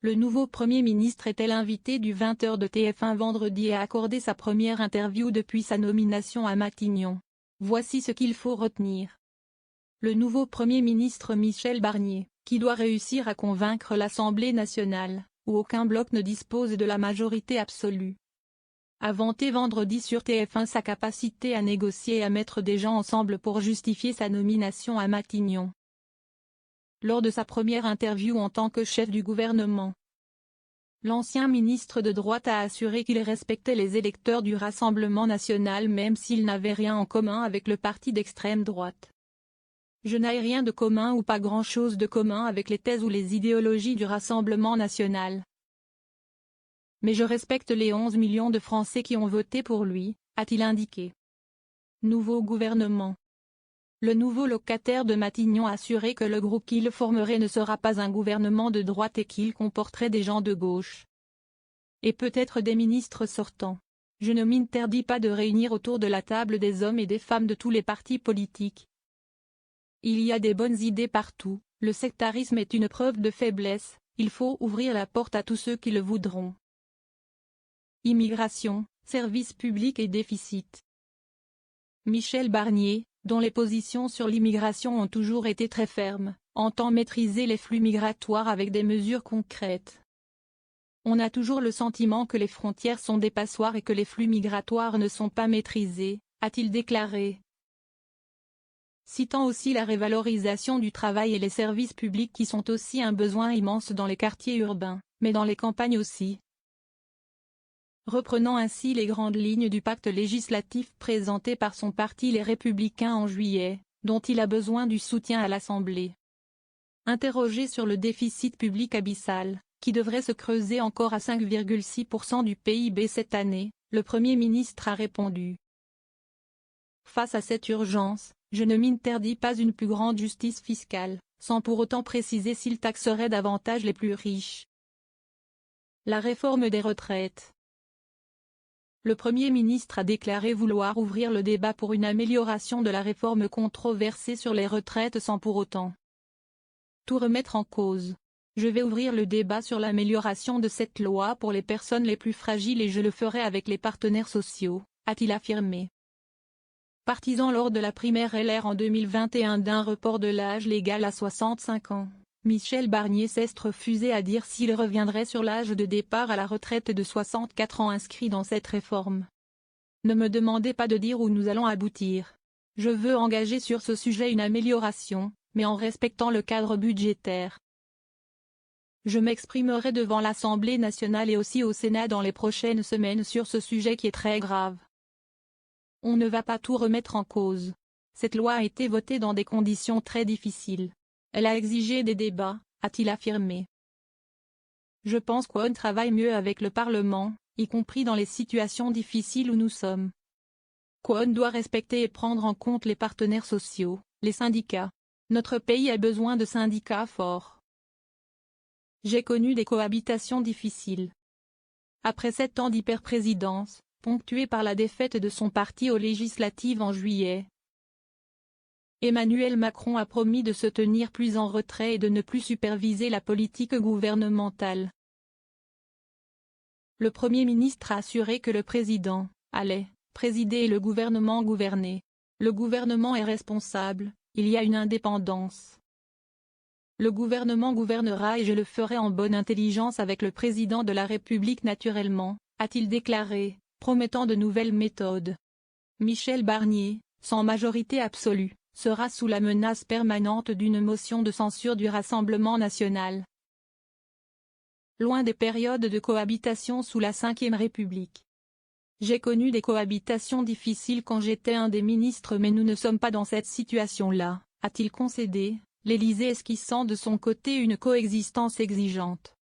Le nouveau Premier ministre était l'invité du 20h de TF1 vendredi et a accordé sa première interview depuis sa nomination à Matignon. Voici ce qu'il faut retenir. Le nouveau Premier ministre Michel Barnier, qui doit réussir à convaincre l'Assemblée nationale, où aucun bloc ne dispose de la majorité absolue, a vanté vendredi sur TF1 sa capacité à négocier et à mettre des gens ensemble pour justifier sa nomination à Matignon. Lors de sa première interview en tant que chef du gouvernement, l'ancien ministre de droite a assuré qu'il respectait les électeurs du Rassemblement national même s'ils n'avaient rien en commun avec le parti d'extrême droite. Je n'ai rien de commun ou pas grand-chose de commun avec les thèses ou les idéologies du Rassemblement national. Mais je respecte les 11 millions de Français qui ont voté pour lui, a-t-il indiqué. Nouveau gouvernement. Le nouveau locataire de Matignon a assuré que le groupe qu'il formerait ne sera pas un gouvernement de droite et qu'il comporterait des gens de gauche. Et peut-être des ministres sortants. Je ne m'interdis pas de réunir autour de la table des hommes et des femmes de tous les partis politiques. Il y a des bonnes idées partout, le sectarisme est une preuve de faiblesse, il faut ouvrir la porte à tous ceux qui le voudront. Immigration, services publics et déficit. Michel Barnier, dont les positions sur l'immigration ont toujours été très fermes, entend maîtriser les flux migratoires avec des mesures concrètes. On a toujours le sentiment que les frontières sont des passoires et que les flux migratoires ne sont pas maîtrisés, a-t-il déclaré. Citant aussi la révalorisation du travail et les services publics qui sont aussi un besoin immense dans les quartiers urbains, mais dans les campagnes aussi. Reprenant ainsi les grandes lignes du pacte législatif présenté par son parti Les Républicains en juillet, dont il a besoin du soutien à l'Assemblée. Interrogé sur le déficit public abyssal, qui devrait se creuser encore à 5,6% du PIB cette année, le Premier ministre a répondu. Face à cette urgence, je ne m'interdis pas une plus grande justice fiscale, sans pour autant préciser s'il taxerait davantage les plus riches. La réforme des retraites. Le Premier ministre a déclaré vouloir ouvrir le débat pour une amélioration de la réforme controversée sur les retraites sans pour autant tout remettre en cause. Je vais ouvrir le débat sur l'amélioration de cette loi pour les personnes les plus fragiles et je le ferai avec les partenaires sociaux, a-t-il affirmé. Partisan lors de la primaire LR en 2021 d'un report de l'âge légal à 65 ans. Michel Barnier s'est refusé à dire s'il reviendrait sur l'âge de départ à la retraite de 64 ans inscrit dans cette réforme. Ne me demandez pas de dire où nous allons aboutir. Je veux engager sur ce sujet une amélioration, mais en respectant le cadre budgétaire. Je m'exprimerai devant l'Assemblée nationale et aussi au Sénat dans les prochaines semaines sur ce sujet qui est très grave. On ne va pas tout remettre en cause. Cette loi a été votée dans des conditions très difficiles. Elle a exigé des débats, a-t-il affirmé. Je pense qu'on travaille mieux avec le Parlement, y compris dans les situations difficiles où nous sommes. Qu'on doit respecter et prendre en compte les partenaires sociaux, les syndicats. Notre pays a besoin de syndicats forts. J'ai connu des cohabitations difficiles. Après 7 ans d'hyperprésidence, ponctuée par la défaite de son parti aux législatives en juillet, Emmanuel Macron a promis de se tenir plus en retrait et de ne plus superviser la politique gouvernementale. Le Premier ministre a assuré que le président allait présider et le gouvernement gouverner. Le gouvernement est responsable, il y a une indépendance. Le gouvernement gouvernera et je le ferai en bonne intelligence avec le président de la République naturellement, a-t-il déclaré, promettant de nouvelles méthodes. Michel Barnier, sans majorité absolue, sera sous la menace permanente d'une motion de censure du Rassemblement national. Loin des périodes de cohabitation sous la Ve République. J'ai connu des cohabitations difficiles quand j'étais un des ministres mais nous ne sommes pas dans cette situation-là, a-t-il concédé, l'Élysée esquissant de son côté une coexistence exigeante.